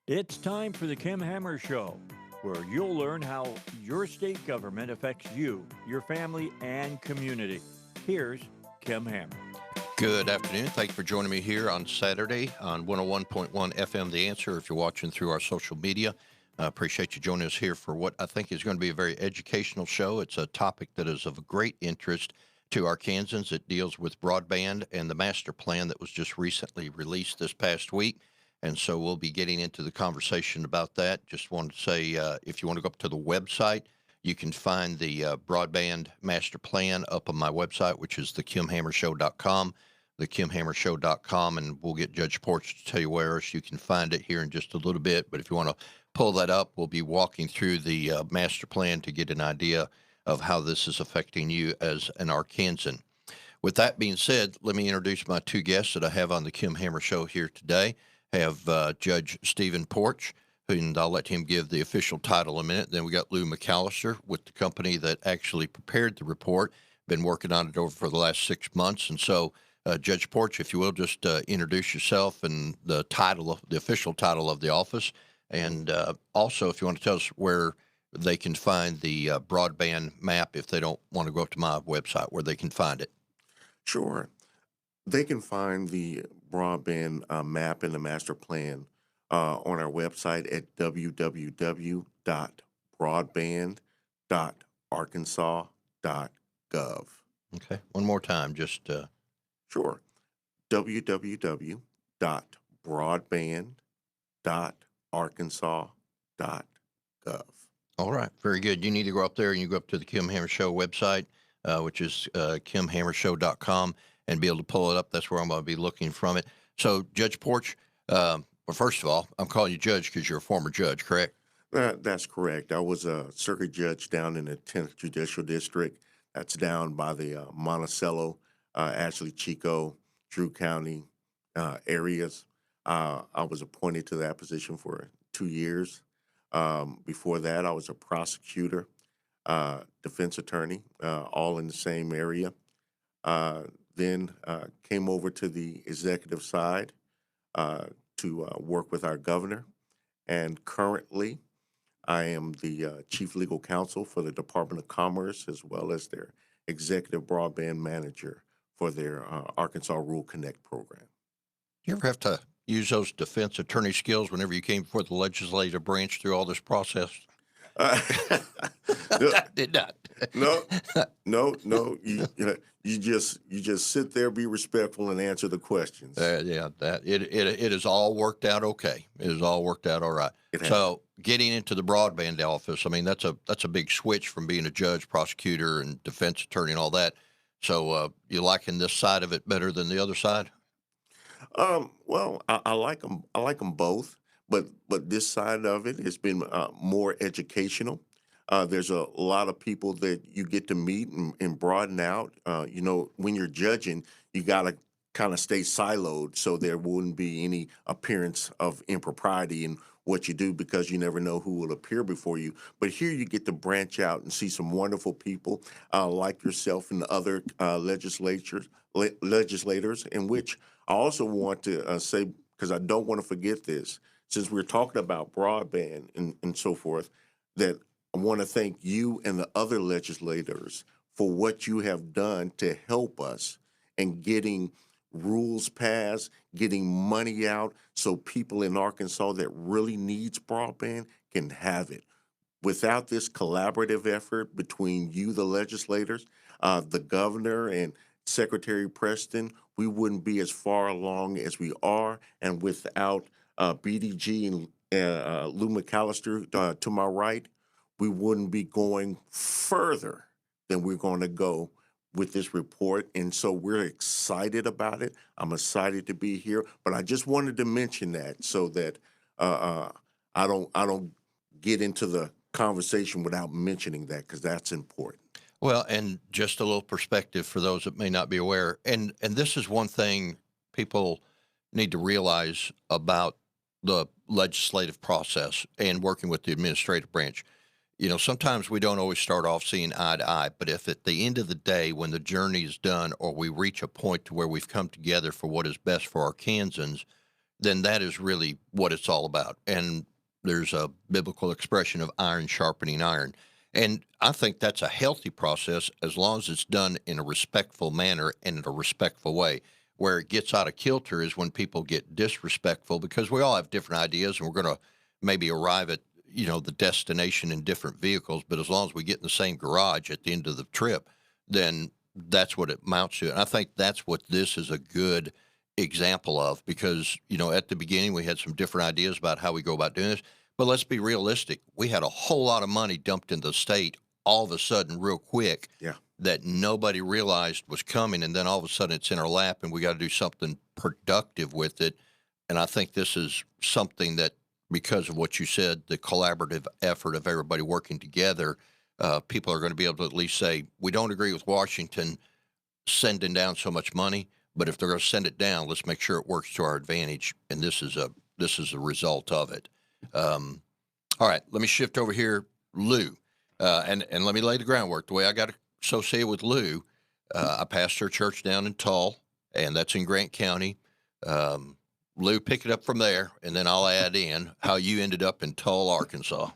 It's time for the Kim Hammer Show, where you'll learn how your state government affects you, your family, and community. Here's Kim Hammer. Good afternoon. Thank you for joining me here on Saturday on 101.1 FM The Answer. If you're watching through our social media, I appreciate you joining us here for what I think is going to be a very educational show. It's a topic that is of great interest to Arkansans. It deals with broadband and the master plan that was just recently released this past week. And so we'll be getting into the conversation about that. Just wanted to say, if you want to go up to the website, you can find the Broadband Master Plan up on my website, which is thekimhammershow.com, thekimhammershow.com, and we'll get Judge Porch to tell you where else you can find it here in just a little bit. But if you want to pull that up, we'll be walking through the master plan to get an idea of how this is affecting you as an Arkansan. With that being said, let me introduce my two guests that I have on the Kim Hammer Show here today. I have Judge Steven Porch, and I'll let him give the official title in a minute. Then we got Louis McAlister with the company that actually prepared the report, been working on it over for the last 6 months. And so, Judge Porch, if you will, just introduce yourself and the title, the official title of the office. And also, if you want to tell us where they can find the broadband map, if they don't want to go up to my website, where they can find it. Sure. They can find the broadband map and the master plan on our website at www.broadband.arkansas.gov. Okay. One more time, just. Sure. www.broadband.arkansas.gov. All right. Very good. You need to go up there and you go up to the Kim Hammer Show website, which is kimhammershow.com, and be able to pull it up. That's where I'm going to be looking from it. So, Judge Porch, well, first of all, I'm calling you Judge because you're a former judge, correct? That's correct. I was a circuit judge down in the 10th Judicial District. That's down by the Monticello, Ashley Chico, Drew County areas. I was appointed to that position for 2 years. Before that, I was a prosecutor, defense attorney, all in the same area. Then came over to the executive side to work with our governor. And currently, I am the chief legal counsel for the Department of Commerce, as well as their executive broadband manager for their Arkansas Rural Connect program. You ever have to use those defense attorney skills whenever you came before the legislative branch through all this process? No, I did not. no. You just sit there, be respectful, and answer the questions. Yeah, it has all worked out okay. It has all worked out all right. So getting into the broadband office, I mean, that's a big switch from being a judge, prosecutor, and defense attorney and all that. So you liking this side of it better than the other side? Well, I like them. I like them both, but this side of it has been more educational. There's a lot of people that you get to meet and broaden out. When you're judging, you got to kind of stay siloed so there wouldn't be any appearance of impropriety in what you do, because you never know who will appear before you. But here you get to branch out and see some wonderful people like yourself and other legislators, in which I also want to say, because I don't want to forget this, since we're talking about broadband and so forth, that I want to thank you and the other legislators for what you have done to help us in getting rules passed, getting money out so people in Arkansas that really needs broadband can have it. Without this collaborative effort between you, the legislators, the governor, and Secretary Preston, we wouldn't be as far along as we are. And without BDG and Lou McAlister to my right, we wouldn't be going further than we're going to go with this report. And so we're excited about it. I'm excited to be here, but I just wanted to mention that so that I don't get into the conversation without mentioning that, because that's important. Well, and just a little perspective for those that may not be aware, and this is one thing people need to realize about the legislative process and working with the administrative branch. You know, sometimes we don't always start off seeing eye to eye, but if at the end of the day, when the journey is done or we reach a point to where we've come together for what is best for Arkansans, then that is really what it's all about. And there's a biblical expression of iron sharpening iron. And I think that's a healthy process as long as it's done in a respectful manner and in a respectful way. Where it gets out of kilter is when people get disrespectful, because we all have different ideas and we're going to maybe arrive at, the destination in different vehicles. But as long as we get in the same garage at the end of the trip, then that's what it amounts to. And I think that's what this is a good example of, because, at the beginning we had some different ideas about how we go about doing this. But let's be realistic. We had a whole lot of money dumped into the state all of a sudden real quick. Yeah. That nobody realized was coming, and then all of a sudden it's in our lap, and we got to do something productive with it. And I think this is something that, because of what you said, the collaborative effort of everybody working together, people are going to be able to at least say, we don't agree with Washington sending down so much money, but if they're going to send it down, let's make sure it works to our advantage. And this is a result of it. All right, let me shift over here, Lou, and let me lay the groundwork. The way I got associated with Lou, I pastor a church down in Tull, and that's in Grant County. Lou, pick it up from there, and then I'll add in how you ended up in Tull, Arkansas.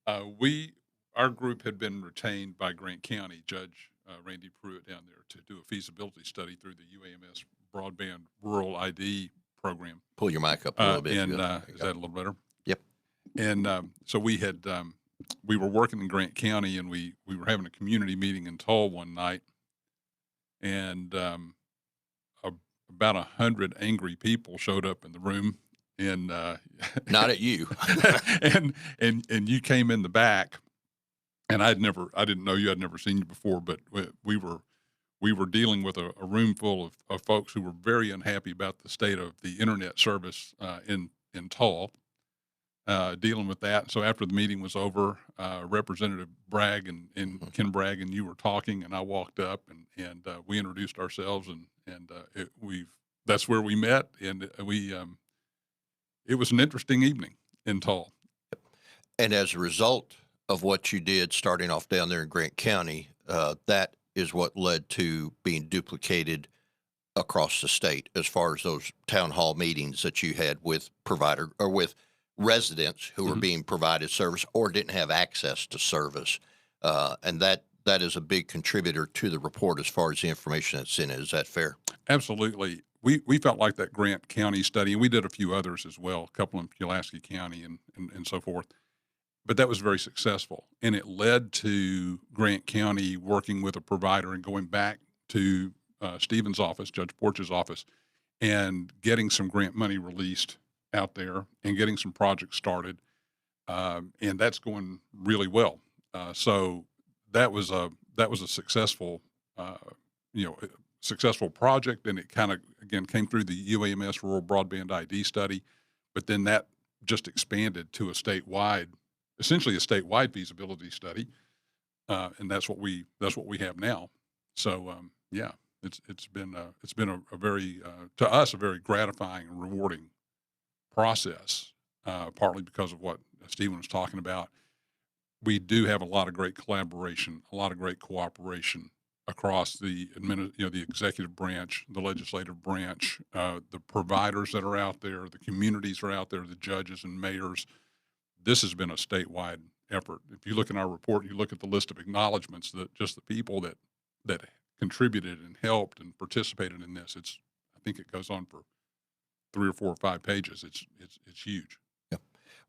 Our group had been retained by Grant County Judge Randy Pruitt down there to do a feasibility study through the UAMS Broadband Rural ID program. Pull your mic up a little bit. And is that a little better? Yep. And so we were working in Grant County, and we were having a community meeting in Tull one night, and about 100 angry people showed up in the room, and not at you, and you came in the back, and I didn't know you. I'd never seen you before, but we were dealing with a room full of folks who were very unhappy about the state of the internet service in Tull. Dealing with that. So after the meeting was over, Representative Bragg and Ken Bragg and you were talking, and I walked up and we introduced ourselves, and that's where we met, and it was an interesting evening in Tull. And as a result of what you did starting off down there in Grant County, that is what led to being duplicated across the state as far as those town hall meetings that you had with provider or with residents who were being provided service or didn't have access to service. And that is a big contributor to the report as far as the information that's in it. Is that fair? Absolutely. We felt like that Grant County study, and we did a few others as well, a couple in Pulaski County and so forth, but that was very successful. And it led to Grant County working with a provider and going back to Steven's office, Judge Porch's office, and getting some grant money released out there and getting some projects started. And that's going really well. So that was a successful, successful project. And it kind of, again, came through the UAMS Rural Broadband ID study, but then that just expanded to essentially a statewide feasibility study. And that's what we have now. So, it's been a very, to us, a very gratifying and rewarding process, partly because of what Steven was talking about. We do have a lot of great collaboration, a lot of great cooperation across the executive branch, the legislative branch, the providers that are out there, the communities are out there, the judges and mayors. This has been a statewide effort. If you look in our report, you look at the list of acknowledgments that just the people that contributed and helped and participated in this. I think it goes on for 3 or 4 or 5 pages. It's huge. Yeah.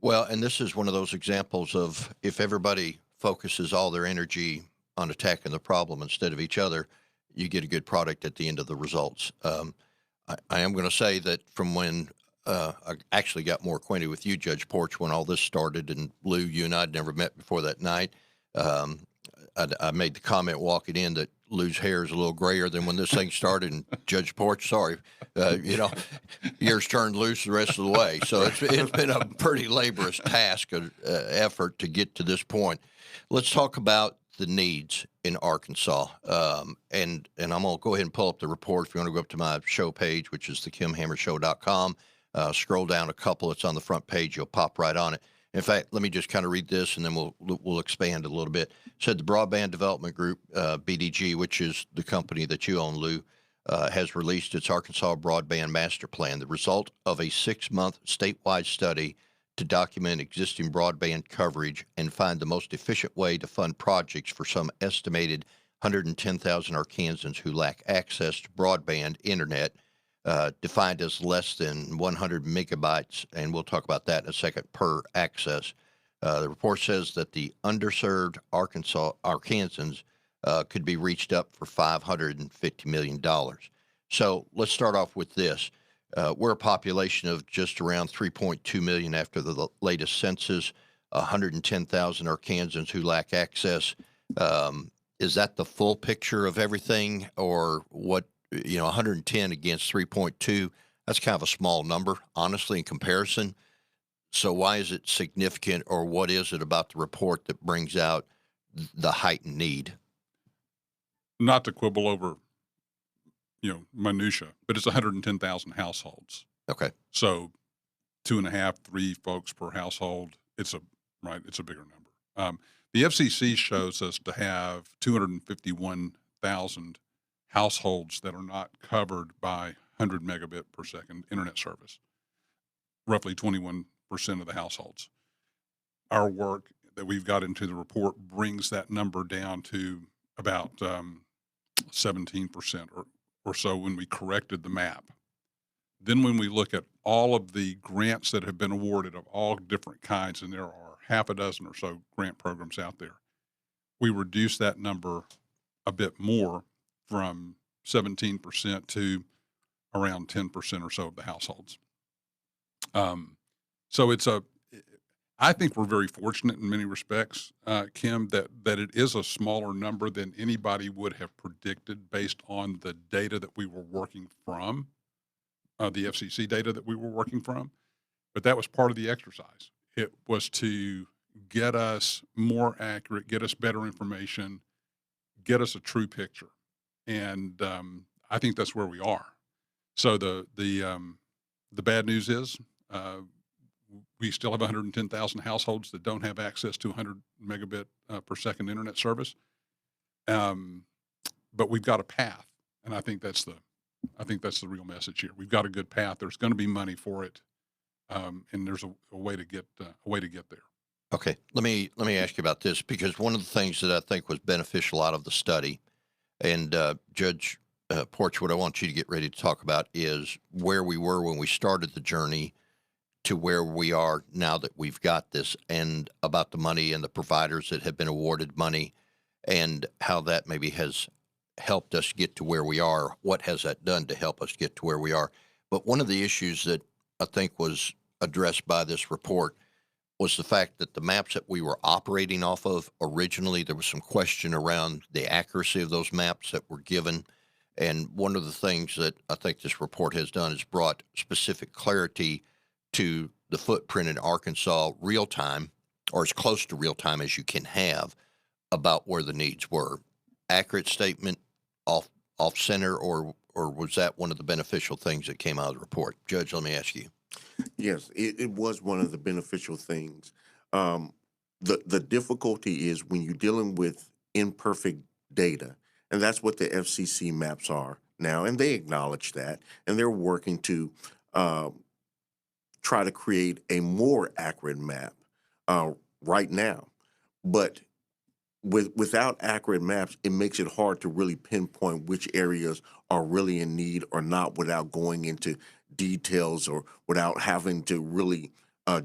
Well, and this is one of those examples of if everybody focuses all their energy on attacking the problem instead of each other, you get a good product at the end of the results. I am going to say that from when I actually got more acquainted with you, Judge Porch, when all this started, and Lou, you and I had never met before that night. I made the comment walking in that Lou's hair is a little grayer than when this thing started, and Judge Porch, sorry, yours turned loose the rest of the way. So it's been a pretty laborious task, effort to get to this point. Let's talk about the needs in Arkansas. And I'm going to go ahead and pull up the report. If you want to go up to my show page, which is thekimhammershow.com, scroll down a couple. It's on the front page. You'll pop right on it. In fact, let me just kind of read this, and then we'll expand a little bit. It said the Broadband Development Group, BDG, which is the company that you own, Lou, has released its Arkansas Broadband Master Plan, the result of a 6-month statewide study to document existing broadband coverage and find the most efficient way to fund projects for some estimated 110,000 Arkansans who lack access to broadband internet, defined as less than 100 megabytes, and we'll talk about that in a second, per access. The report says that the underserved Arkansans could be reached up for $550 million. So let's start off with this. We're a population of just around 3.2 million after the latest census, 110,000 Arkansans who lack access. Is that the full picture of everything, or what? 110 against 3.2, that's kind of a small number, honestly, in comparison. So why is it significant, or what is it about the report that brings out the heightened need? Not to quibble over, minutia, but it's 110,000 households. Okay. So 2.5, 3 folks per household. It's a bigger number. The FCC shows us to have 251,000 households that are not covered by 100 megabit per second internet service, roughly 21% of the households. Our work that we've got into the report brings that number down to about 17% or so when we corrected the map. Then when we look at all of the grants that have been awarded of all different kinds, and there are half a dozen or so grant programs out there, we reduce that number a bit more, from 17% to around 10% or so of the households. So I think we're very fortunate in many respects, Kim, that it is a smaller number than anybody would have predicted based on the data that we were working from, the FCC data that we were working from. But that was part of the exercise. It was to get us more accurate, get us better information, get us a true picture. And I think that's where we are. So the bad news is we still have 110,000 households that don't have access to 100 megabit per second internet service. But we've got a path, and I think that's the real message here. We've got a good path. There's going to be money for it, and there's a way to get there. Okay, let me ask you about this, because one of the things that I think was beneficial out of the study, and Judge Porch, what I want you to get ready to talk about is where we were when we started the journey to where we are now that we've got this, and about the money and the providers that have been awarded money, and how that maybe has helped us get to where we are. What has that done to help us get to where we are? But one of the issues that I think was addressed by this report was the fact that the maps that we were operating off of originally, there was some question around the accuracy of those maps that were given. And one of the things that I think this report has done is brought specific clarity to the footprint in Arkansas real time, or as close to real time as you can have, about where the needs were. Accurate statement, off center, or was that one of the beneficial things that came out of the report? Judge, let me ask you. Yes, it was one of the beneficial things. The difficulty is when you're dealing with imperfect data, and that's what the FCC maps are now, and they acknowledge that, and they're working to try to create a more accurate map right now. But without accurate maps, it makes it hard to really pinpoint which areas are really in need or not, without going into details or without having to really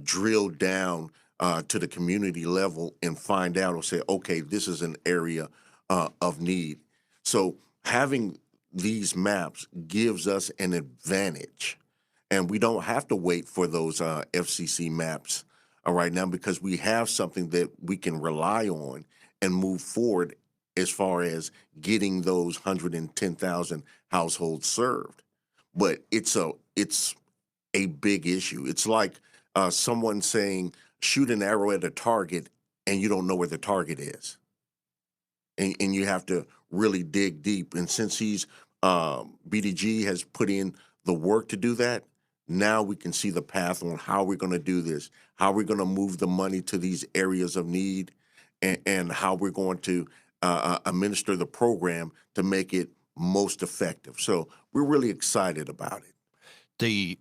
drill down to the community level and find out or say, okay, this is an area of need. So having these maps gives us an advantage, and we don't have to wait for those FCC maps right now, because we have something that we can rely on and move forward as far as getting those 110,000 households served. But it's a big issue. It's like someone saying, shoot an arrow at a target, and you don't know where the target is. And you have to really dig deep. And since BDG has put in the work to do that, now we can see the path on how we're going to do this, how we're going to move the money to these areas of need, and how we're going to administer the program to make it most effective. So we're really excited about it. The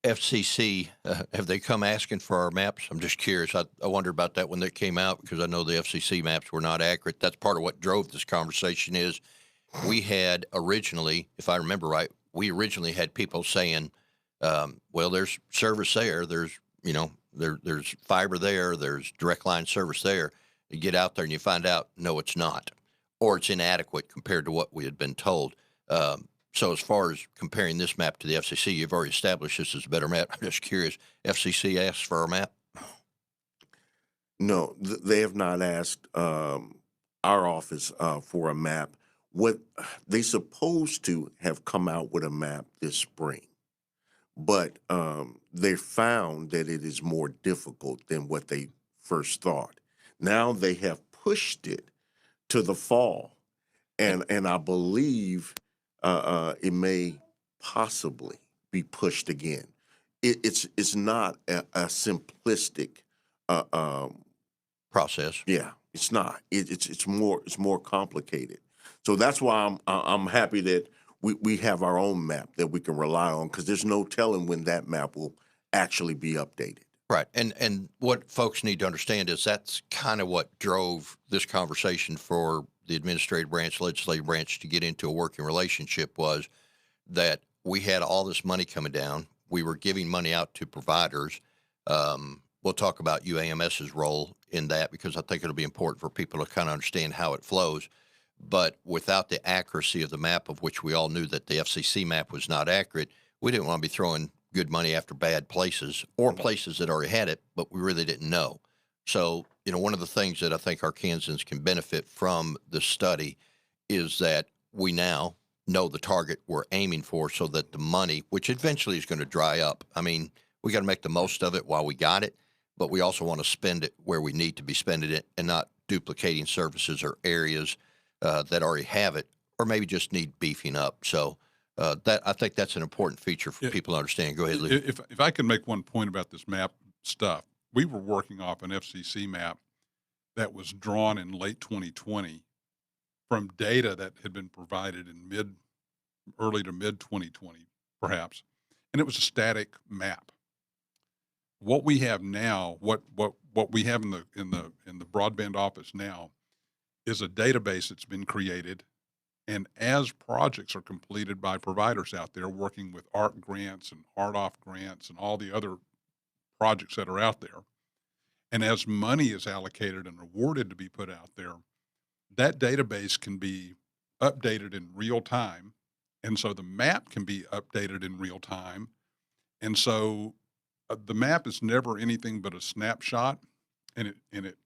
FCC, have they come asking for our maps? I'm just curious. I wondered about that when they came out because I know the FCC maps were not accurate. That's part of what drove this conversation is we had originally, if I remember right, we originally had people saying, well, there's service there. There's, there's fiber there. There's direct line service there. You get out there and you find out, no, it's not, or it's inadequate compared to what we had been told. So as far as comparing this map to the FCC, you've already established this is a better map. I'm just curious, FCC asked for our map? No, they have not asked our office for a map. What they supposed to have come out with a map this spring, but they found that it is more difficult than what they first thought. Now they have pushed it to the fall, and I believe it may possibly be pushed again. It's not a simplistic process. Yeah, it's not. It's more complicated. So that's why I'm happy that we have our own map that we can rely on, because there's no telling when that map will actually be updated. Right. And what folks need to understand is that's kind of what drove this conversation for the administrative branch, legislative branch to get into a working relationship was that we had all this money coming down. We were giving money out to providers. We'll talk about UAMS's role in that because I think it'll be important for people to kind of understand how it flows. But without the accuracy of the map, of which we all knew that the FCC map was not accurate, we didn't want to be throwing good money after bad places or places that already had it, but we really didn't know. So, one of the things that I think Arkansans can benefit from the study is that we now know the target we're aiming for so that the money, which eventually is going to dry up. I mean, we got to make the most of it while we got it, but we also want to spend it where we need to be spending it and not duplicating services or areas that already have it, or maybe just need beefing up. So that I think that's an important feature for people to understand. Go ahead, Lee. If I can make one point about this map stuff, we were working off an FCC map that was drawn in late 2020 from data that had been provided in early to mid 2020, perhaps, and it was a static map. What we have now, what we have in the broadband office now, is a database that's been created, and as projects are completed by providers out there working with ARC grants and RDOF grants and all the other projects that are out there, and as money is allocated and awarded to be put out there, that database can be updated in real time, and so the map can be updated in real time, and so the map is never anything but a snapshot, and it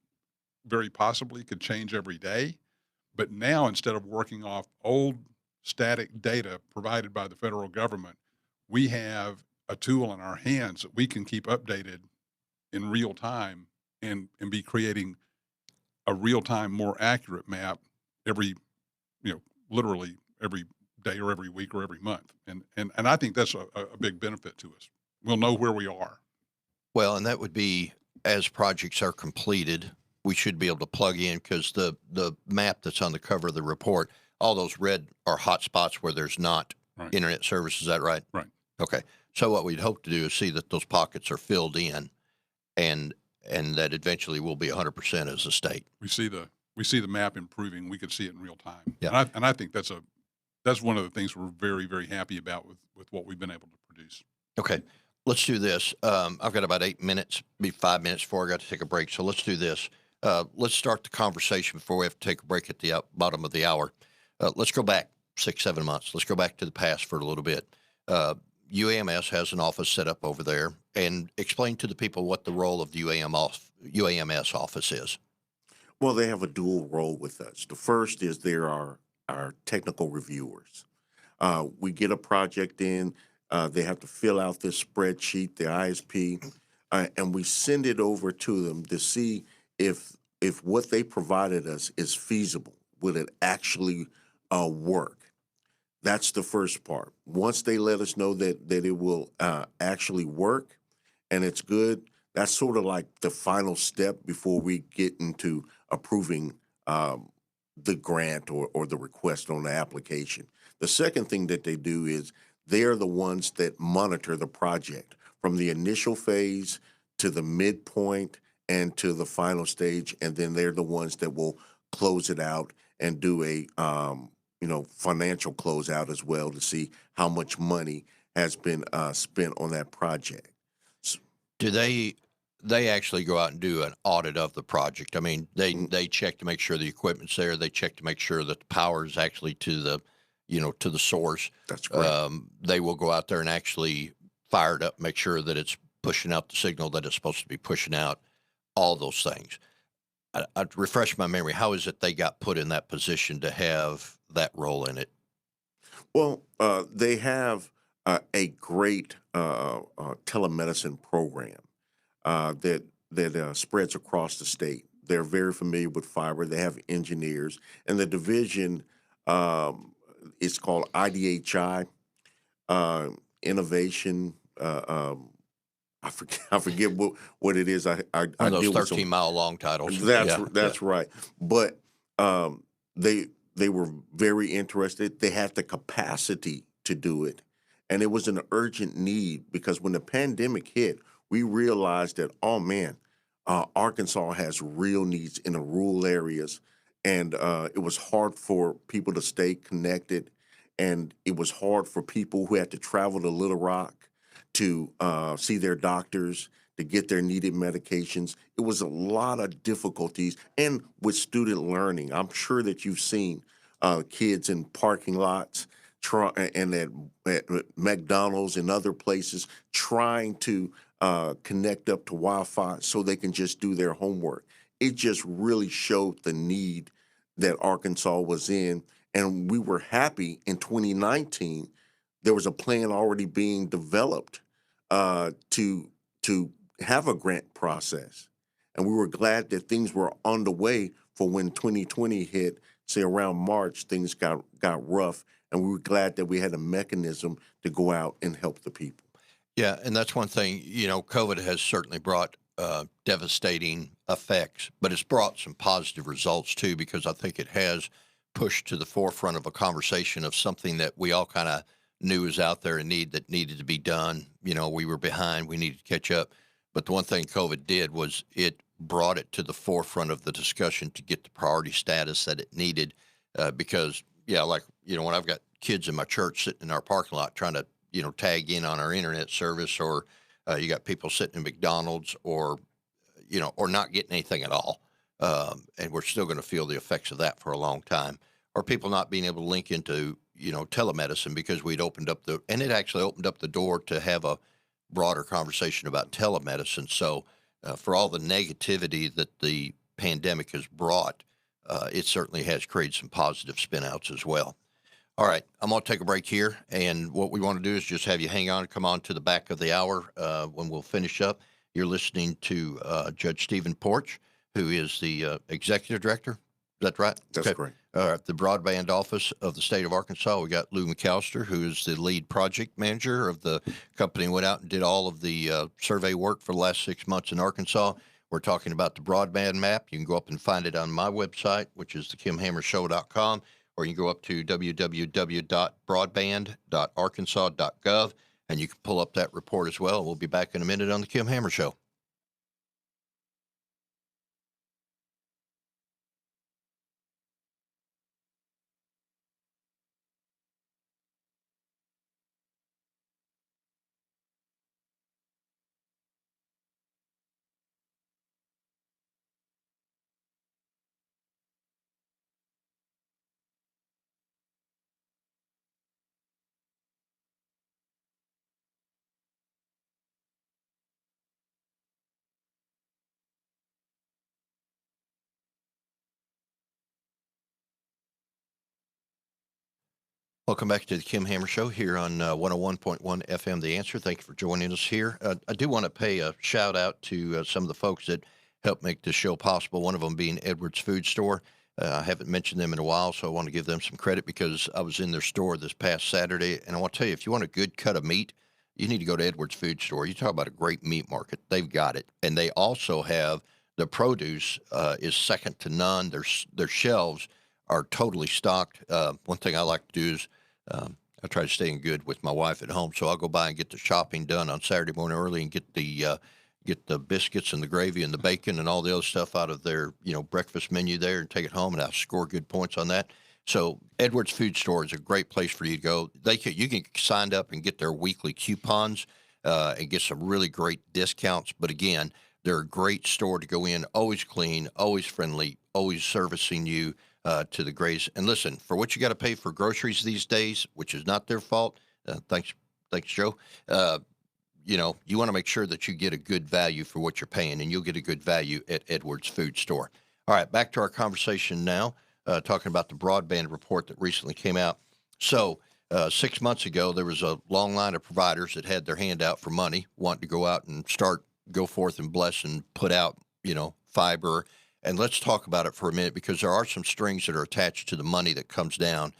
very possibly could change every day. But now, instead of working off old static data provided by the federal government, we have a tool in our hands that we can keep updated in real time and be creating a real time, more accurate map every, literally every day or every week or every month. And I think that's a big benefit to us. We'll know where we are. Well, and that would be as projects are completed, we should be able to plug in because the map that's on the cover of the report, all those red are hot spots where there's not internet service. Is that right? Right. Okay. So what we'd hope to do is see that those pockets are filled in and that eventually we'll be 100% as a state. We see the map improving. We could see it in real time. Yeah. And I think that's one of the things we're very, very happy about with what we've been able to produce. Okay. Let's do this. I've got about 8 minutes, be 5 minutes before I got to take a break. So let's do this. Let's start the conversation before we have to take a break at the bottom of the hour. Let's go back 6-7 months. Let's go back to the past for a little bit. UAMS has an office set up over there, and explain to the people what the role of the UAMS office is. Well, they have a dual role with us. The first is there are our technical reviewers. We get a project in. They have to fill out this spreadsheet, the ISP, and we send it over to them to see if what they provided us is feasible. Will it actually work? That's the first part. Once they let us know that it will actually work and it's good, that's sort of like the final step before we get into approving the grant or the request on the application. The second thing that they do is they're the ones that monitor the project from the initial phase to the midpoint and to the final stage, and then they're the ones that will close it out and do a financial closeout as well to see how much money has been spent on that project. Do they actually go out and do an audit of the project? I mean, Mm, they check to make sure the equipment's there. They check to make sure that the power is actually to the, to the source. That's correct. They will go out there and actually fire it up, make sure that it's pushing out the signal that it's supposed to be pushing out, all those things. I'd refresh my memory. How is it they got put in that position to have that role in it? Well, they have a great telemedicine program that spreads across the state. They're very familiar with fiber. They have engineers, and the division is called IDHI, Innovation. I forget what it is. I One of those deal with some. 13-mile long titles. That's Yeah, that's right. But they were very interested. They had the capacity to do it, and it was an urgent need because when the pandemic hit, we realized that, oh man, Arkansas has real needs in the rural areas, and it was hard for people to stay connected, and it was hard for people who had to travel to Little Rock to see their doctors, to get their needed medications. It was a lot of difficulties. And with student learning, I'm sure that you've seen kids in parking lots and at McDonald's and other places trying to connect up to Wi-Fi so they can just do their homework. It just really showed the need that Arkansas was in. And we were happy in 2019, there was a plan already being developed to have a grant process, and we were glad that things were on the way for when 2020 hit. Say around March, things got rough, and we were glad that we had a mechanism to go out and help the people. Yeah, and that's one thing, COVID has certainly brought devastating effects, but it's brought some positive results too, because I think it has pushed to the forefront of a conversation of something that we all kind of knew was out there and needed to be done. We were behind, we needed to catch up. But the one thing COVID did was it brought it to the forefront of the discussion to get the priority status that it needed. Because, when I've got kids in my church sitting in our parking lot trying to, tag in on our internet service, or you got people sitting in McDonald's or not getting anything at all. And we're still going to feel the effects of that for a long time. Or people not being able to link into, telemedicine because it actually opened up the door to have a broader conversation about telemedicine. So for all the negativity that the pandemic has brought, it certainly has created some positive spin-outs as well. All right, I'm going to take a break here, and what we want to do is just have you hang on, come on to the back of the hour when we'll finish up. You're listening to Judge Steven Porch, who is the Executive Director. Is that right? That's Okay. correct. The Broadband Office of the State of Arkansas. We got Louis McAlister, who is the lead project manager of the company, went out and did all of the survey work for the last 6 months in Arkansas. We're talking about the broadband map. You can go up and find it on my website, which is thekimhammershow.com, or you can go up to www.broadband.arkansas.gov, and you can pull up that report as well. We'll be back in a minute on the Kim Hammer Show. Welcome back to the Kim Hammer Show here on 101.1 FM The Answer. Thank you for joining us here. I do want to pay a shout out to some of the folks that helped make this show possible, one of them being Edwards Food Store. I haven't mentioned them in a while, so I want to give them some credit because I was in their store this past Saturday, and I want to tell you, if you want a good cut of meat, you need to go to Edwards Food Store. You talk about a great meat market. They've got it. And they also have the produce is second to none. Their shelves are totally stocked. One thing I like to do is I try to stay in good with my wife at home, so I'll go by and get the shopping done on Saturday morning early and get the biscuits and the gravy and the bacon and all the other stuff out of their breakfast menu there and take it home, and I'll score good points on that. So Edwards Food Store is a great place for you to go. You can sign up and get their weekly coupons and get some really great discounts. But again, they're a great store to go in. Always clean, always friendly, always servicing you to the greatest. And listen, for what you got to pay for groceries these days, which is not their fault. Thanks, Joe. You want to make sure that you get a good value for what you're paying, and you'll get a good value at Edwards Food Store. All right, back to our conversation now, talking about the broadband report that recently came out. So 6 months ago, there was a long line of providers that had their hand out for money, wanting to go out and go forth and bless and put out, fiber. And let's talk about it for a minute, because there are some strings that are attached to the money that comes down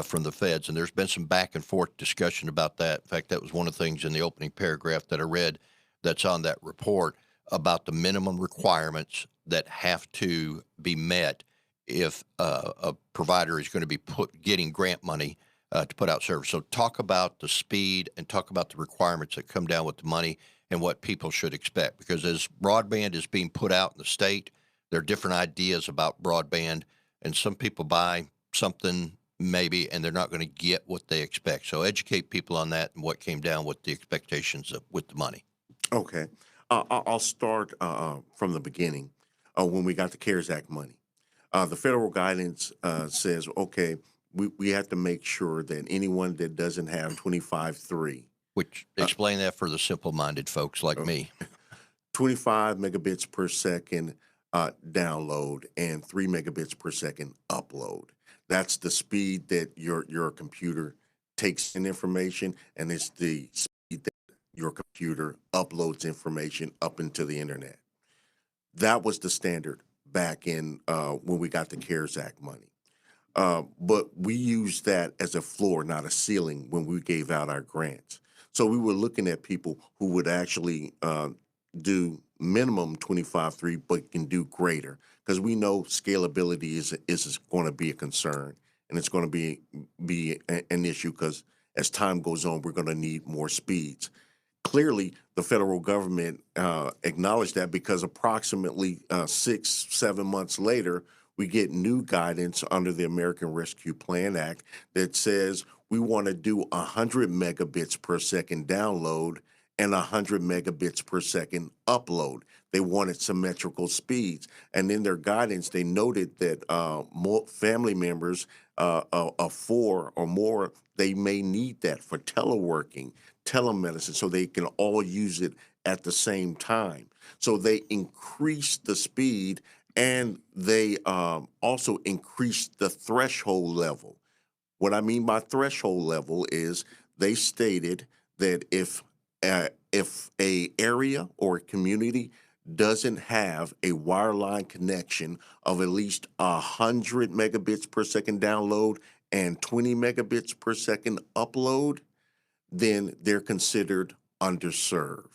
from the feds. And there's been some back and forth discussion about that. In fact, that was one of the things in the opening paragraph that I read that's on that report about the minimum requirements that have to be met if a provider is going to be getting grant money to put out service. So talk about the speed and talk about the requirements that come down with the money and what people should expect. Because as broadband is being put out in the state, there are different ideas about broadband, and some people buy something maybe, and they're not going to get what they expect. So educate people on that and what came down with the expectations with the money. Okay. I'll start from the beginning when we got the CARES Act money. The federal guidance says, okay, we have to make sure that anyone that doesn't have 25.3, which explain that for the simple-minded folks like me. 25 megabits per second download and 3 megabits per second upload. That's the speed that your computer takes in information, and it's the speed that your computer uploads information up into the internet. That was the standard back in when we got the CARES Act money. But we used that as a floor, not a ceiling, when we gave out our grants. So we were looking at people who would actually do minimum 25.3, but can do greater, because we know scalability is going to be a concern, and it's going to be an issue, because as time goes on, we're going to need more speeds. Clearly, the federal government acknowledged that, because approximately 6-7 months later, we get new guidance under the American Rescue Plan Act that says we want to do 100 megabits per second download and 100 megabits per second upload. They wanted symmetrical speeds. And in their guidance, they noted that more family members of 4 or more, they may need that for teleworking, telemedicine, so they can all use it at the same time. So they increased the speed, and they also increased the threshold level. What I mean by threshold level is they stated that if a area or a community doesn't have a wireline connection of at least 100 megabits per second download and 20 megabits per second upload, then they're considered underserved.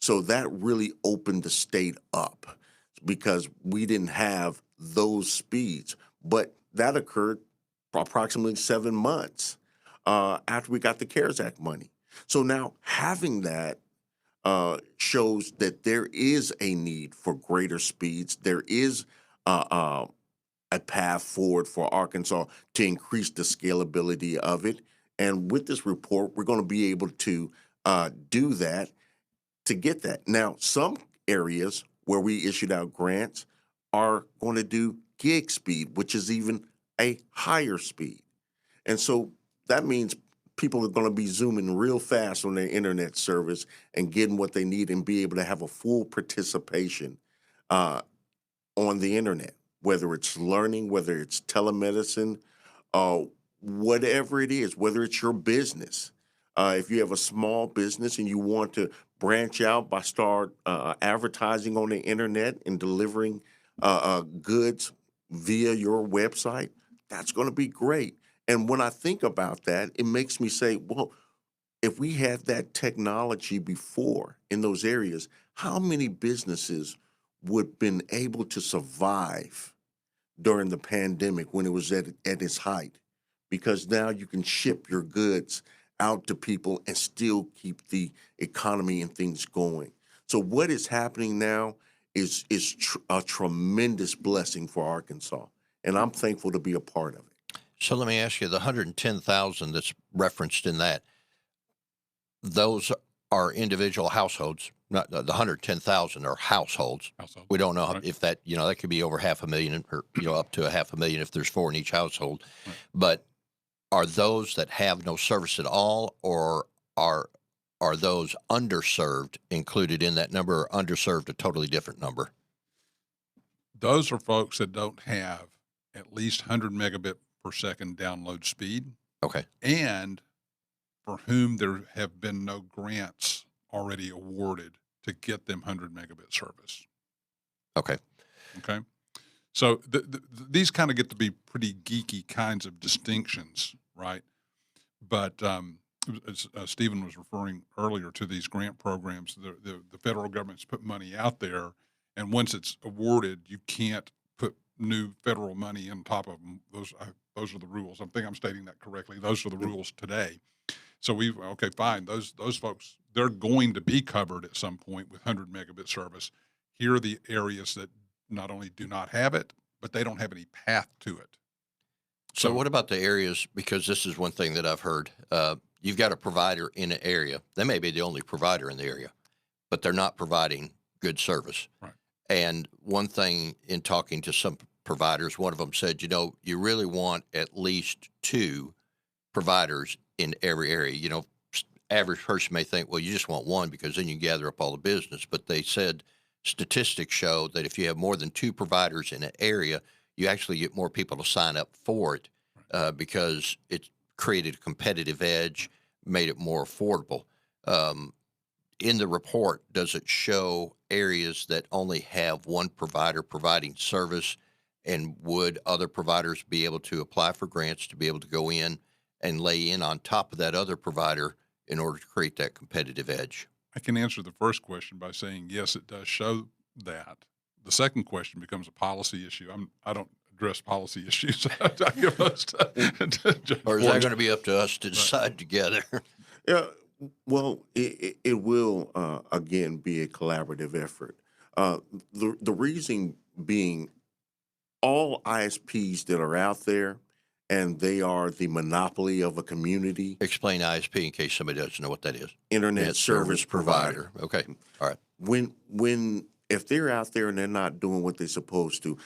So that really opened the state up, because we didn't have those speeds. But that occurred approximately 7 months after we got the CARES Act money. So now having that shows that there is a need for greater speeds. There is a path forward for Arkansas to increase the scalability of it. And with this report, we're going to be able to do that, to get that. Now, some areas where we issued out grants are going to do gig speed, which is even a higher speed. And so that means people are going to be zooming real fast on their internet service and getting what they need and be able to have a full participation on the internet, whether it's learning, whether it's telemedicine, whatever it is, whether it's your business. If you have a small business and you want to branch out by start advertising on the internet and delivering goods via your website, that's going to be great. And when I think about that, it makes me say, well, if we had that technology before in those areas, how many businesses would have been able to survive during the pandemic when it was at its height? because now you can ship your goods out to people and still keep the economy and things going. So what is happening now is a tremendous blessing for Arkansas, and I'm thankful to be a part of it. So let me ask you, the 110,000 that's referenced in that, those are individual households. Not the 110,000 are households. We don't know right. if that, that could be over 500,000 or, up to 500,000 if there's 4 in each household. Right. But are those that have no service at all, or are those underserved included in that number, or underserved a totally different number? Those are folks that don't have at least 100 megabit per second download speed. Okay. And for whom there have been no grants already awarded to get them 100 megabit service. Okay. Okay. So these kind of get to be pretty geeky kinds of distinctions, right? But as Steven was referring earlier to these grant programs, the federal government's put money out there, and once it's awarded, you can't put new federal money on top of them. Those are the rules. I think I'm stating that correctly. Those are the rules today. So okay, fine. Those folks, they're going to be covered at some point with 100 megabit service. Here are the areas that not only do not have it, but they don't have any path to it. So what about the areas, because this is one thing that I've heard, you've got a provider in an area. They may be the only provider in the area, but they're not providing good service. Right. And one thing in talking to some providers, one of them said, you really want at least 2 providers in every area. Average person may think, well, you just want 1 because then you gather up all the business. But they said statistics show that if you have more than 2 providers in an area, you actually get more people to sign up for it because it created a competitive edge, made it more affordable. In the report, does it show areas that only have 1 provider providing service, and would other providers be able to apply for grants to be able to go in and lay in on top of that other provider in order to create that competitive edge? I can answer the first question by saying, yes, it does show that. The second question becomes a policy issue. I don't address policy issues. I give those to or is that going to be up to us to decide together? Yeah, well, it will, again, be a collaborative effort. The reason being, all ISPs that are out there, and they are the monopoly of a community. Explain ISP in case somebody doesn't know what that is. Internet Service Provider. Okay. All right. If they're out there and they're not doing what they're supposed to,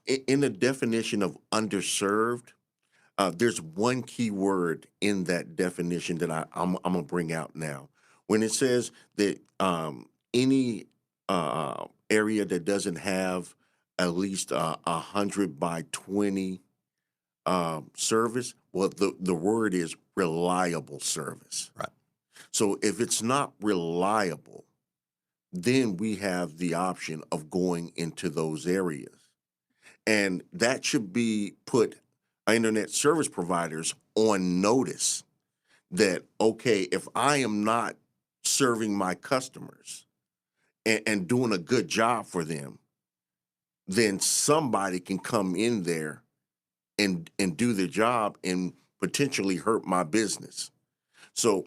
in the definition of underserved, there's one key word in that definition that I'm going to bring out now. When it says that any area that doesn't have at least 100 by 20 service, well, the word is reliable service. Right. So if it's not reliable, then we have the option of going into those areas. And that should be put internet service providers on notice that, okay, if I am not serving my customers and doing a good job for them, then somebody can come in there and do their job and potentially hurt my business. So,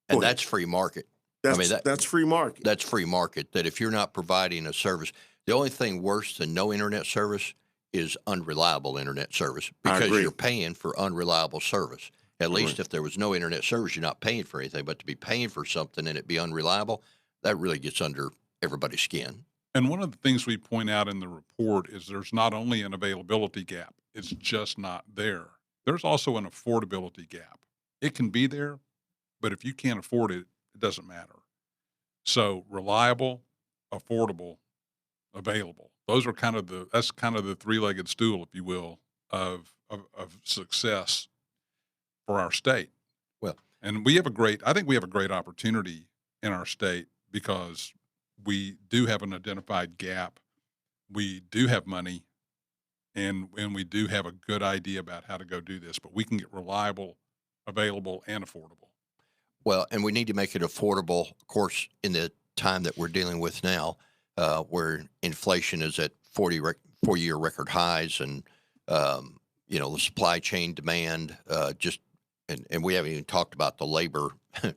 and that's free market. That's free market. That's free market. That if you're not providing a service, the only thing worse than no internet service is unreliable internet service, because you're paying for unreliable service. At least if there was no internet service, you're not paying for anything. But to be paying for something and it be unreliable, that really gets under everybody's skin. And one of the things we point out in the report is there's not only an availability gap, it's just not there. There's also an affordability gap. It can be there, but if you can't afford it, it doesn't matter. So reliable, affordable, available. Those are that's kind of the 3-legged stool, if you will, of success for our state. Well, and I think we have a great opportunity in our state because we do have an identified gap. We do have money, and we do have a good idea about how to go do this, but we can get reliable, available, and affordable. Well, and we need to make it affordable, of course, in the time that we're dealing with now, where inflation is at 40-year record highs, and the supply chain demand, and we haven't even talked about the labor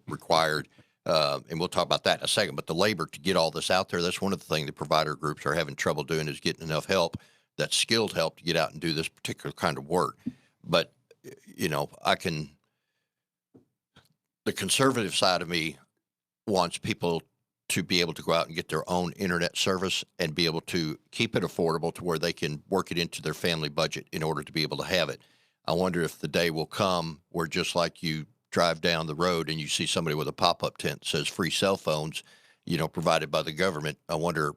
required. And we'll talk about that in a second, but the labor to get all this out there, that's one of the things the provider groups are having trouble doing, is getting enough help, that's skilled help, to get out and do this particular kind of work. But, the conservative side of me wants people to be able to go out and get their own internet service and be able to keep it affordable to where they can work it into their family budget in order to be able to have it. I wonder if the day will come where, just like you drive down the road and you see somebody with a pop-up tent that says free cell phones, provided by the government, I wonder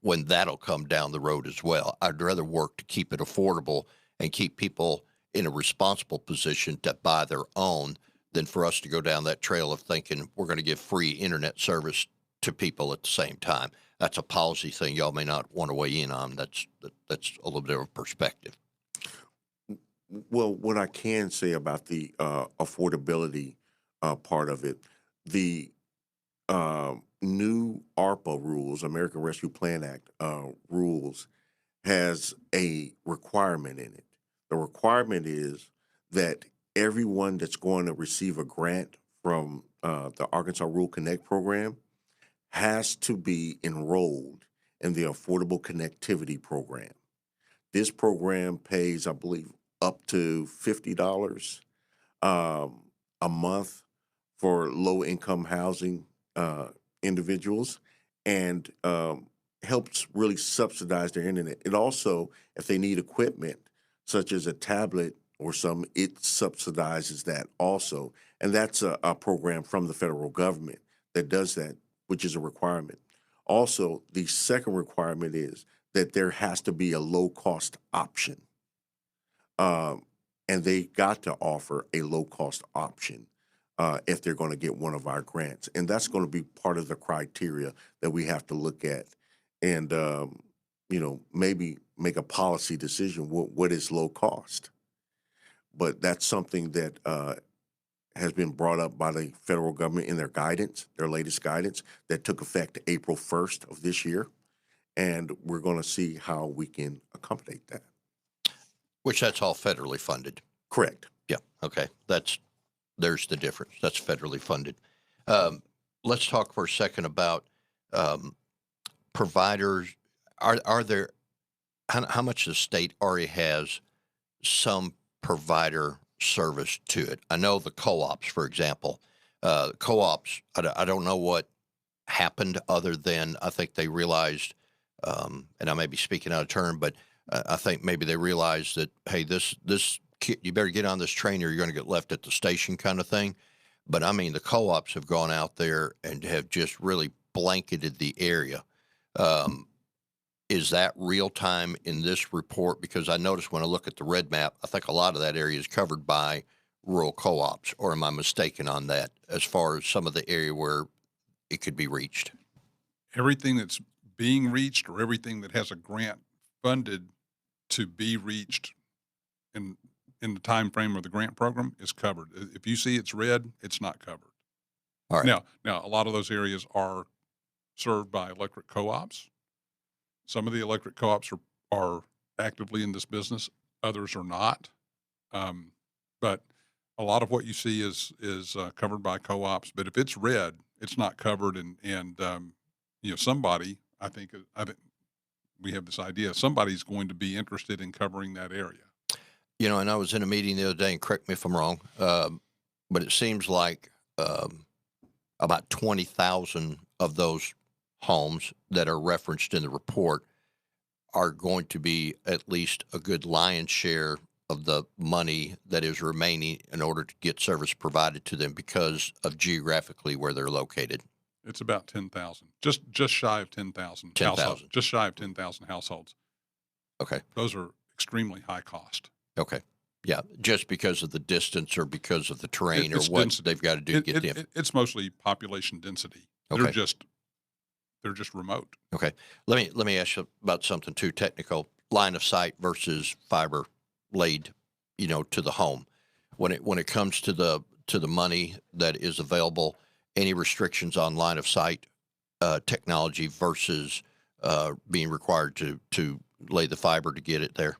when that'll come down the road as well. I'd rather work to keep it affordable and keep people in a responsible position to buy their own than for us to go down that trail of thinking we're going to give free internet service to people at the same time. That's a policy thing y'all may not want to weigh in on. That's a little bit of a perspective. Well, what I can say about the affordability part of it, the new ARPA rules, American Rescue Plan Act rules, has a requirement in it. The requirement is that everyone that's going to receive a grant from the Arkansas Rural Connect program has to be enrolled in the Affordable Connectivity Program. This program pays, I believe, up to $50 a month for low-income housing individuals, and helps really subsidize their internet. It also, if they need equipment, such as a tablet or some, it subsidizes that also. And that's a program from the federal government that does that, which is a requirement. Also, the second requirement is that there has to be a low-cost option. And they got to offer a low-cost option if they're going to get one of our grants. And that's going to be part of the criteria that we have to look at and, maybe make a policy decision. What is low cost? But that's something that has been brought up by the federal government in their guidance, their latest guidance, that took effect April 1st of this year. And we're going to see how we can accommodate that. Which that's all federally funded. Correct. Yeah. Okay. There's the difference. That's federally funded. Let's talk for a second about providers. Are there, how much the state already has some provider service to it? I know the co-ops, for example, co-ops, I don't know what happened other than I think they realized, and I may be speaking out of turn, but I think maybe they realized that, hey, this kid, you better get on this train or you're going to get left at the station, kind of thing. But I mean, the co-ops have gone out there and have just really blanketed the area. Is that real time in this report? Because I noticed when I look at the red map, I think a lot of that area is covered by rural co-ops, or am I mistaken on that as far as some of the area where it could be reached? Everything that's being reached, or everything that has a grant funded to be reached in the time frame of the grant program, is covered. If you see it's red, it's not covered. All right. Now a lot of those areas are served by electric co-ops. Some of the electric co-ops are actively in this business. Others are not. But a lot of what you see is covered by co-ops. But if it's red, it's not covered. And somebody, I think we have this idea, somebody's going to be interested in covering that area. And I was in a meeting the other day, and correct me if I'm wrong, but it seems like about 20,000 of those homes that are referenced in the report are going to be at least a good lion's share of the money that is remaining in order to get service provided to them because of geographically where they're located. It's about 10,000, just shy of 10,000 households, just shy of 10,000 households. Okay. Those are extremely high cost. Okay. Yeah. Just because of the distance or because of the terrain or what they've got to do to get them. It's mostly population density. Okay. They're just remote. Okay. Let me ask you about something too technical. Line of sight versus fiber laid, to the home. When it comes to the money that is available, any restrictions on line of sight technology versus being required to lay the fiber to get it there?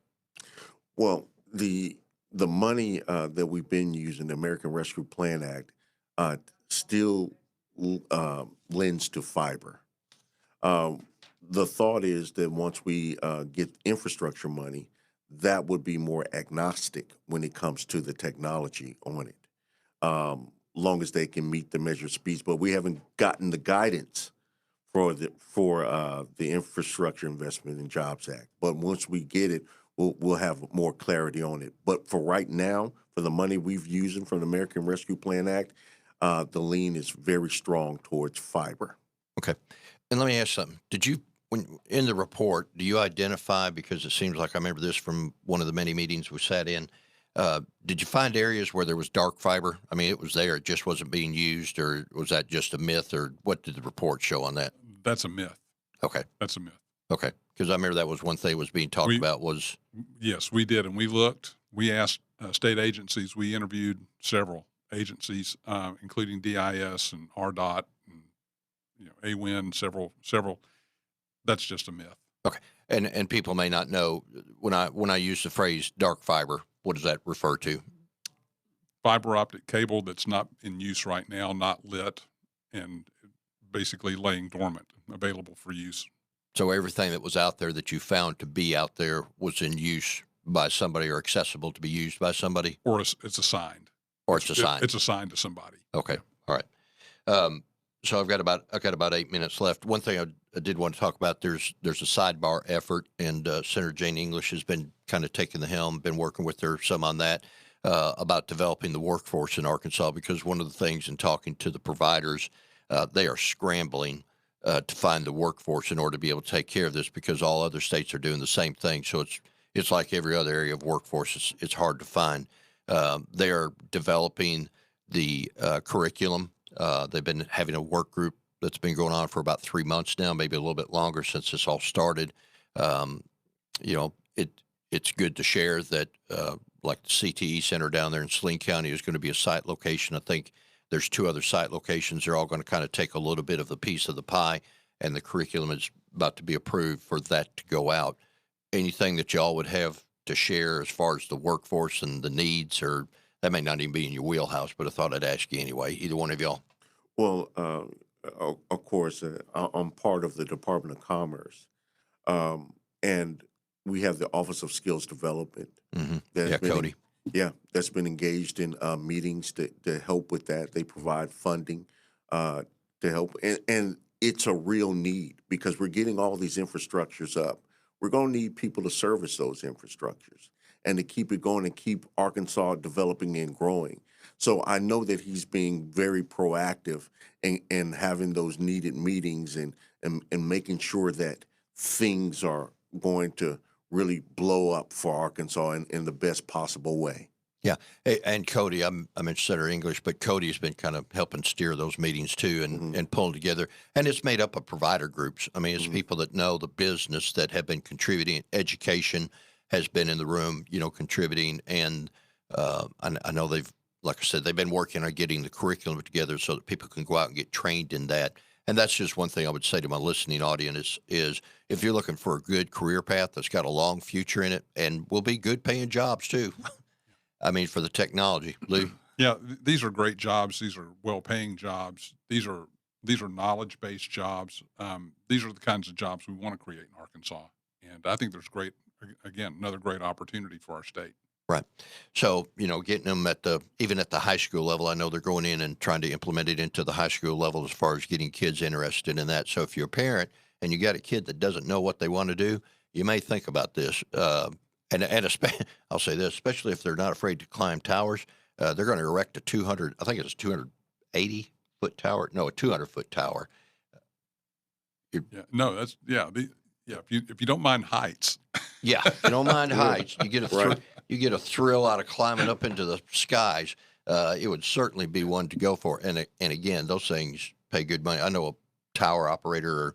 Well, the the money that we've been using, the American Rescue Plan Act, still lends to fiber. Um, the thought is that once we get infrastructure money, that would be more agnostic when it comes to the technology on it, long as they can meet the measured speeds. But we haven't gotten the guidance for the Infrastructure Investment and Jobs Act. But once we get it, we'll have more clarity on it. But for right now, for the money we've using from the American Rescue Plan Act, the lean is very strong towards fiber. Okay. And let me ask something. Did you, when in the report, do you identify, because it seems like I remember this from one of the many meetings we sat in, did you find areas where there was dark fiber? I mean, it was there, it just wasn't being used, or was that just a myth, or what did the report show on that? That's a myth. Okay. That's a myth. Okay. Because I remember that was one thing that was being talked about was. Yes, we did. And we looked, we asked state agencies, we interviewed several agencies, including DIS and RDOT and, AWIN, several. That's just a myth. Okay. And people may not know, when I use the phrase dark fiber, what does that refer to? Fiber optic cable that's not in use right now, not lit, and basically laying dormant, available for use. So everything that was out there that you found to be out there was in use by somebody or accessible to be used by somebody? Or it's assigned. Or it's assigned? It's assigned to somebody. Okay. All right. So I've got about 8 minutes left. One thing I did want to talk about, there's a sidebar effort, and Senator Jane English has been kind of taking the helm, been working with her some on that, about developing the workforce in Arkansas, because one of the things in talking to the providers, they are scrambling to find the workforce in order to be able to take care of this, because all other states are doing the same thing. So it's like every other area of workforce. It's hard to find. They are developing the curriculum. They've been having a work group that's been going on for about 3 months now, maybe a little bit longer since this all started. It's good to share that, like the CTE Center down there in Saline County is going to be a site location. I think there's 2 other site locations. They're all going to kind of take a little bit of the piece of the pie, and the curriculum is about to be approved for that to go out. Anything that y'all would have to share as far as the workforce and the needs, or that may not even be in your wheelhouse, but I thought I'd ask you anyway, either one of y'all. Well, of course, I'm part of the Department of Commerce, and we have the Office of Skills Development. Mm-hmm. That's been Cody. that's been engaged in meetings to help with that. They provide funding to help, and it's a real need because we're getting all these infrastructures up. We're going to need people to service those infrastructures and to keep it going and keep Arkansas developing and growing. So I know that he's being very proactive and having those needed meetings and making sure that things are going to really blow up for Arkansas in the best possible way. Yeah. Hey, and Cody, I mentioned Senator English, but Cody has been kind of helping steer those meetings too, and pulling together. And it's made up of provider groups. I mean, it's people that know the business that have been contributing. Education has been in the room, contributing. And I know like I said, they've been working on getting the curriculum together so that people can go out and get trained in that. And that's just one thing I would say to my listening audience is if you're looking for a good career path that's got a long future in it and will be good paying jobs too. I mean, for the technology, Lou. Yeah, these are great jobs. These are well-paying jobs. These are knowledge-based jobs. These are the kinds of jobs we want to create in Arkansas. And I think there's another great opportunity for our state. Right. So, getting them even at the high school level, I know they're going in and trying to implement it into the high school level as far as getting kids interested in that. So if you're a parent and you got a kid that doesn't know what they want to do, you may think about this. And I'll say this, especially if they're not afraid to climb towers, they're going to erect a 280-foot tower. No, a 200-foot tower. If you don't mind heights. Yeah, if you don't mind heights, you get a thrill out of climbing up into the skies. It would certainly be one to go for. And again, those things pay good money. I know a tower operator,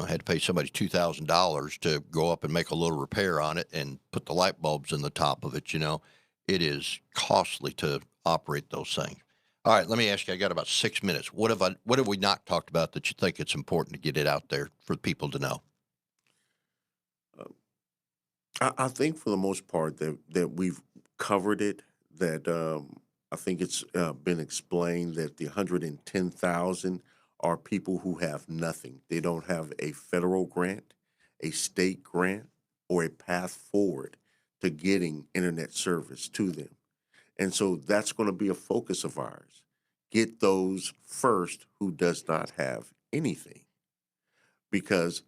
had to pay somebody $2,000 to go up and make a little repair on it and put the light bulbs in the top of it. It is costly to operate those things. All right, let me ask you, I got about 6 minutes. What have we not talked about that you think it's important to get it out there for people to know? I think for the most part that we've covered it. That I think it's been explained that the 110,000 are people who have nothing. They don't have a federal grant, a state grant, or a path forward to getting internet service to them. And so that's going to be a focus of ours. Get those first who does not have anything because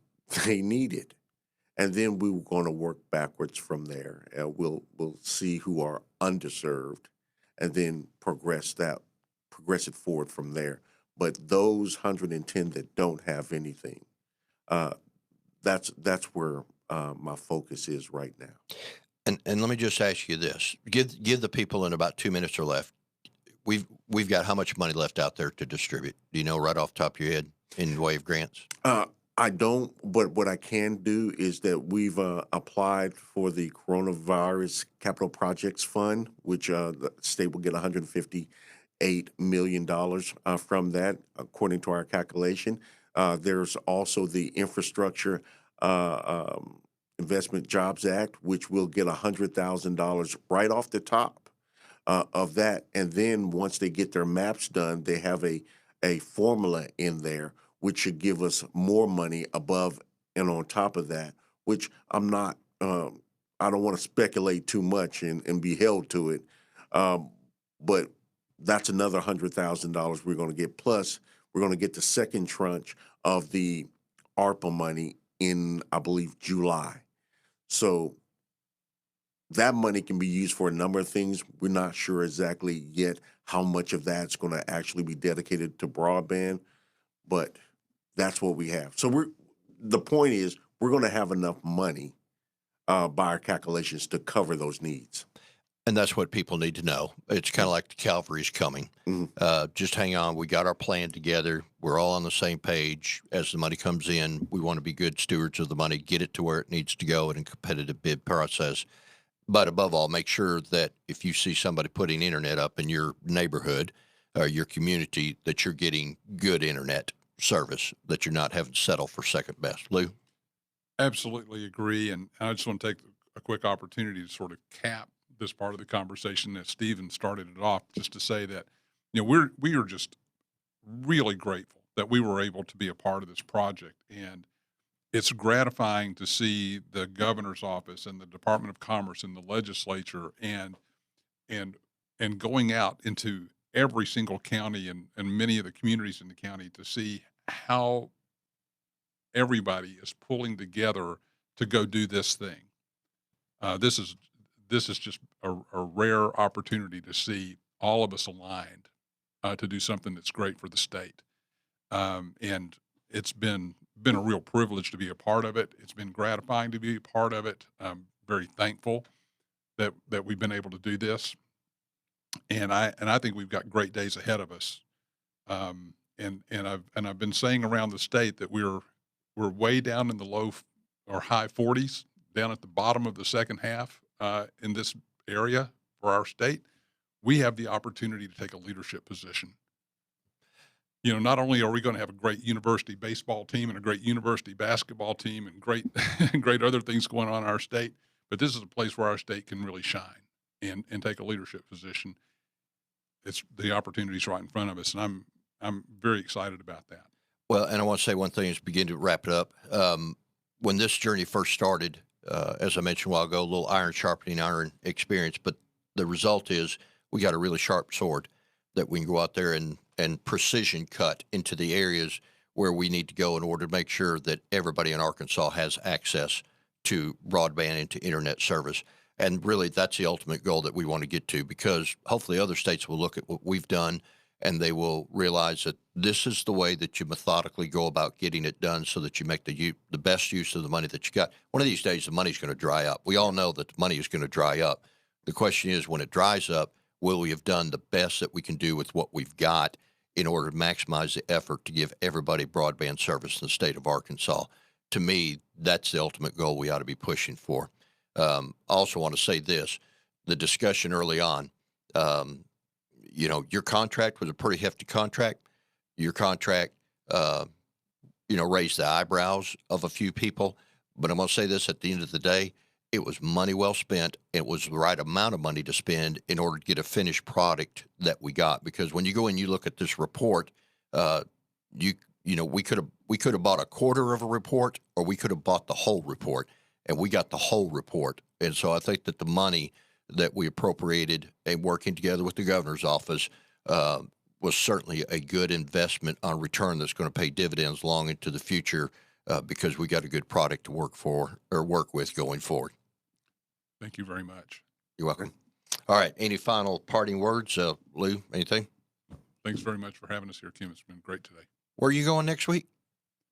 they need it. And then we were going to work backwards from there. We'll see who are underserved, and then progress it forward from there. But those 110 that don't have anything, uh, that's where my focus is right now. And let me just ask you this: give the people in about 2 minutes or left. We've got how much money left out there to distribute? Do you know right off the top of your head in the way of grants? I don't, but what I can do is that we've applied for the Coronavirus Capital Projects Fund, which the state will get $158 million from that, according to our calculation. There's also the Infrastructure Investment Jobs Act, which will get $100,000 right off the top of that. And then once they get their maps done, they have a formula in there which should give us more money above and on top of that, which I'm not, I don't want to speculate too much and be held to it. But that's another $100,000 we're going to get. Plus, we're going to get the second tranche of the ARPA money in, I believe, July. So that money can be used for a number of things. We're not sure exactly yet how much of that's going to actually be dedicated to broadband, but that's what we have. So the point is we're going to have enough money by our calculations to cover those needs. And that's what people need to know. It's kind of like the cavalry's coming. Just hang on. We got our plan together. We're all on the same page. As the money comes in, we want to be good stewards of the money, get it to where it needs to go in a competitive bid process. But above all, make sure that if you see somebody putting internet up in your neighborhood or your community, that you're getting good internet service, that you're not having to settle for second best. Lou? Absolutely agree. And I just want to take a quick opportunity to sort of cap this part of the conversation that Steven started it off, just to say that, we are just really grateful that we were able to be a part of this project. And it's gratifying to see the governor's office and the Department of Commerce and the legislature and going out into every single county and many of the communities in the county to see how everybody is pulling together to go do this thing. This is just a rare opportunity to see all of us aligned to do something that's great for the state. And it's been a real privilege to be a part of it. It's been gratifying to be a part of it. I'm very thankful that we've been able to do this. And I think we've got great days ahead of us. And I've been saying around the state that we're way down in the low or high 40s, down at the bottom of the second half in this area for our state. We have the opportunity to take a leadership position. Not only are we going to have a great university baseball team and a great university basketball team and great great other things going on in our state, but this is a place where our state can really shine and take a leadership position. It's the opportunities right in front of us, and I'm very excited about that. Well, and I want to say one thing as we begin to wrap it up. When this journey first started, as I mentioned a while ago, a little iron sharpening iron experience, but the result is we got a really sharp sword that we can go out there and precision cut into the areas where we need to go in order to make sure that everybody in Arkansas has access to broadband and to internet service. And really, that's the ultimate goal that we want to get to, because hopefully other states will look at what we've done and they will realize that this is the way that you methodically go about getting it done so that you make the best use of the money that you got. One of these days, the money's going to dry up. We all know that the money is going to dry up. The question is, when it dries up, will we have done the best that we can do with what we've got in order to maximize the effort to give everybody broadband service in the state of Arkansas? To me, that's the ultimate goal we ought to be pushing for. I also want to say this, the discussion early on, your contract was a pretty hefty contract. Your contract, raised the eyebrows of a few people. But I'm going to say this at the end of the day, it was money well spent. It was the right amount of money to spend in order to get a finished product that we got. Because when you go and you look at this report, we could have bought a quarter of a report, or we could have bought the whole report, and we got the whole report. And so I think that the money that we appropriated and working together with the governor's office was certainly a good investment on return that's going to pay dividends long into the future, because we got a good product to work with going forward. Thank you very much. You're welcome. All right. Any final parting words, Lou? Anything? Thanks very much for having us here, Kim. It's been great today. Where are you going next week?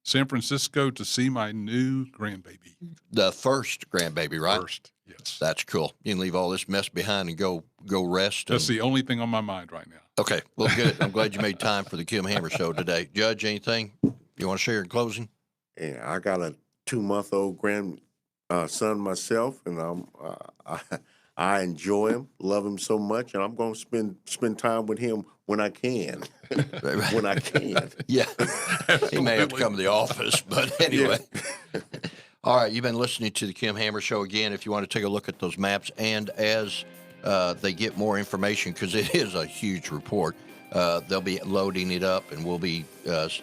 San Francisco to see my new grandbaby. The first grandbaby, right? First, yes. That's cool. You can leave all this mess behind and go rest. That's the only thing on my mind right now. Okay. Well, good. I'm glad you made time for the Kim Hammer Show today. Judge, anything you want to share in closing? Yeah, I got a 2-month-old grandson myself, and I enjoy him, love him so much, and I'm going to spend time with him when I can. When I can. Yeah. He may have to come to the office, but anyway. Yeah. All right. You've been listening to the Kim Hammer Show. Again, if you want to take a look at those maps, and as they get more information, because it is a huge report, they'll be loading it up, and we'll be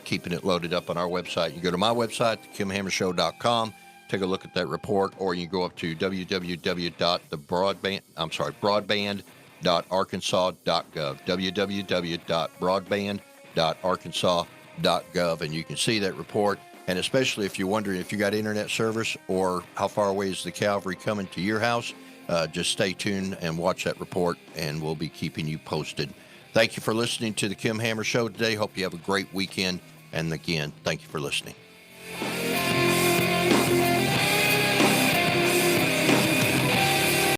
keeping it loaded up on our website. You go to my website, KimHammerShow.com. Take a look at that report, or you can go up to broadband.arkansas.gov, www.broadband.arkansas.gov, and you can see that report. And especially if you're wondering if you got internet service or how far away is the cavalry coming to your house, just stay tuned and watch that report, and we'll be keeping you posted. Thank you for listening to the Kim Hammer Show today. Hope you have a great weekend. And again, thank you for listening.